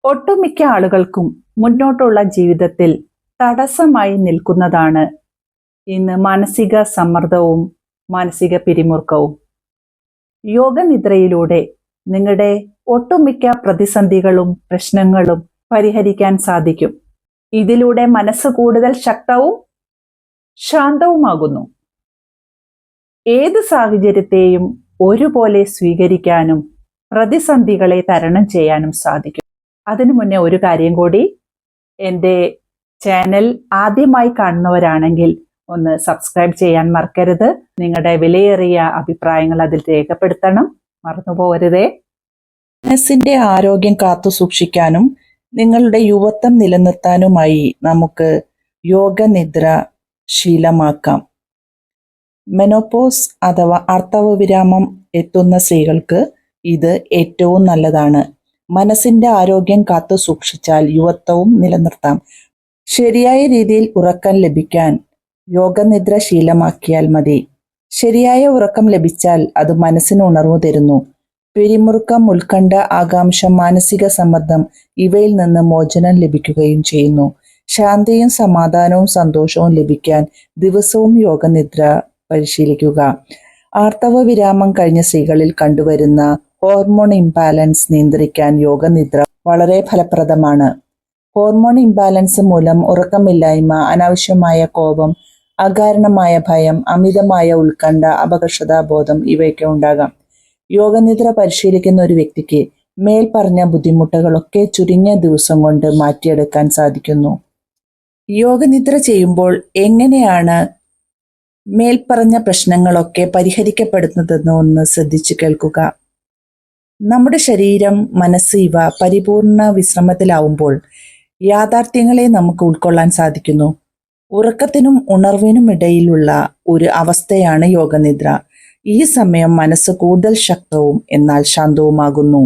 ഒട്ടുമിക്ക ആളുകൾക്കും മുന്നോട്ടുള്ള ജീവിതത്തിൽ തടസ്സമായി നിൽക്കുന്നതാണ് ഇന്ന് മാനസിക സമ്മർദ്ദവും മാനസിക പിരിമുറുക്കവും. യോഗനിദ്രയിലൂടെ നിങ്ങളുടെ ഒട്ടുമിക്ക പ്രതിസന്ധികളും പ്രശ്നങ്ങളും പരിഹരിക്കാൻ സാധിക്കും. ഇതിലൂടെ മനസ്സ് കൂടുതൽ ശക്തവും ശാന്തവുമാകുന്നു. ഏത് സാഹചര്യത്തെയും ഒരുപോലെ സ്വീകരിക്കാനും പ്രതിസന്ധികളെ തരണം ചെയ്യാനും സാധിക്കും. അതിനു മുന്നേ ഒരു കാര്യം കൂടി, എൻ്റെ ചാനൽ ആദ്യമായി കാണുന്നവരാണെങ്കിൽ ഒന്ന് സബ്സ്ക്രൈബ് ചെയ്യാൻ മറക്കരുത്. നിങ്ങളുടെ വിലയേറിയ അഭിപ്രായങ്ങൾ അതിൽ രേഖപ്പെടുത്തണം, മറന്നുപോകരുതേ. മനസ്സിൻ്റെ ആരോഗ്യം കാത്തു സൂക്ഷിക്കാനും നിങ്ങളുടെ യുവത്വം നിലനിർത്താനുമായി നമുക്ക് യോഗനിദ്ര ശീലമാക്കാം. മെനോപോസ് അഥവാ ആർത്തവവിരാമം എത്തുന്ന സ്ത്രീകൾക്ക് ഇത് ഏറ്റവും നല്ലതാണ്. മനസ്സിൻ്റെ ആരോഗ്യം കാത്തു സൂക്ഷിച്ചാൽ യുവത്വവും നിലനിർത്താം. ശരിയായ രീതിയിൽ ഉറക്കം ലഭിക്കാൻ യോഗനിദ്ര ശീലമാക്കിയാൽ മതി. ശരിയായ ഉറക്കം ലഭിച്ചാൽ അത് മനസ്സിന് ഉണർവ് തരുന്നു. പിരിമുറുക്കം, ഉത്കണ്ഠ, ആകാംക്ഷ, മാനസിക സമ്മർദ്ദം ഇവയിൽ നിന്ന് മോചനം ലഭിക്കുകയും ചെയ്യുന്നു. ശാന്തിയും സമാധാനവും സന്തോഷവും ലഭിക്കാൻ ദിവസവും യോഗനിദ്ര പരിശീലിക്കുക. ആർത്തവ വിരാമം കഴിഞ്ഞ സ്ത്രീകളിൽ കണ്ടുവരുന്ന ഹോർമോൺ ഇംബാലൻസ് നിയന്ത്രിക്കാൻ യോഗനിദ്ര വളരെ ഫലപ്രദമാണ്. ഹോർമോൺ ഇംബാലൻസ് മൂലം ഉറക്കമില്ലായ്മ, അനാവശ്യമായ കോപം, അകാരണമായ ഭയം, അമിതമായ ഉത്കണ്ഠ, അപകർഷതാബോധം ഇവയൊക്കെ ഉണ്ടാകാം. യോഗനിദ്ര പരിശീലിക്കുന്ന ഒരു വ്യക്തിക്ക് മേൽപ്പറഞ്ഞ ബുദ്ധിമുട്ടുകളൊക്കെ ചുരുങ്ങിയ ദിവസം കൊണ്ട് മാറ്റിയെടുക്കാൻ സാധിക്കുന്നു. യോഗനിദ്ര ചെയ്യുമ്പോൾ എങ്ങനെയാണ് മേൽപ്പറഞ്ഞ പ്രശ്നങ്ങളൊക്കെ പരിഹരിക്കപ്പെടുന്നതെന്ന് ഒന്ന് ശ്രദ്ധിച്ചു കേൾക്കുക. നമ്മുടെ ശരീരം, മനസ്സ് ഇവ പരിപൂർണ വിശ്രമത്തിലാവുമ്പോൾ യാഥാർത്ഥ്യങ്ങളെ നമുക്ക് ഉൾക്കൊള്ളാൻ സാധിക്കുന്നു. ഉറക്കത്തിനും ഉണർവിനും ഇടയിലുള്ള ഒരു അവസ്ഥയാണ് യോഗനിദ്ര. ഈ സമയം മനസ്സ് കൂടുതൽ ശക്തവും എന്നാൽ ശാന്തവുമാകുന്നു.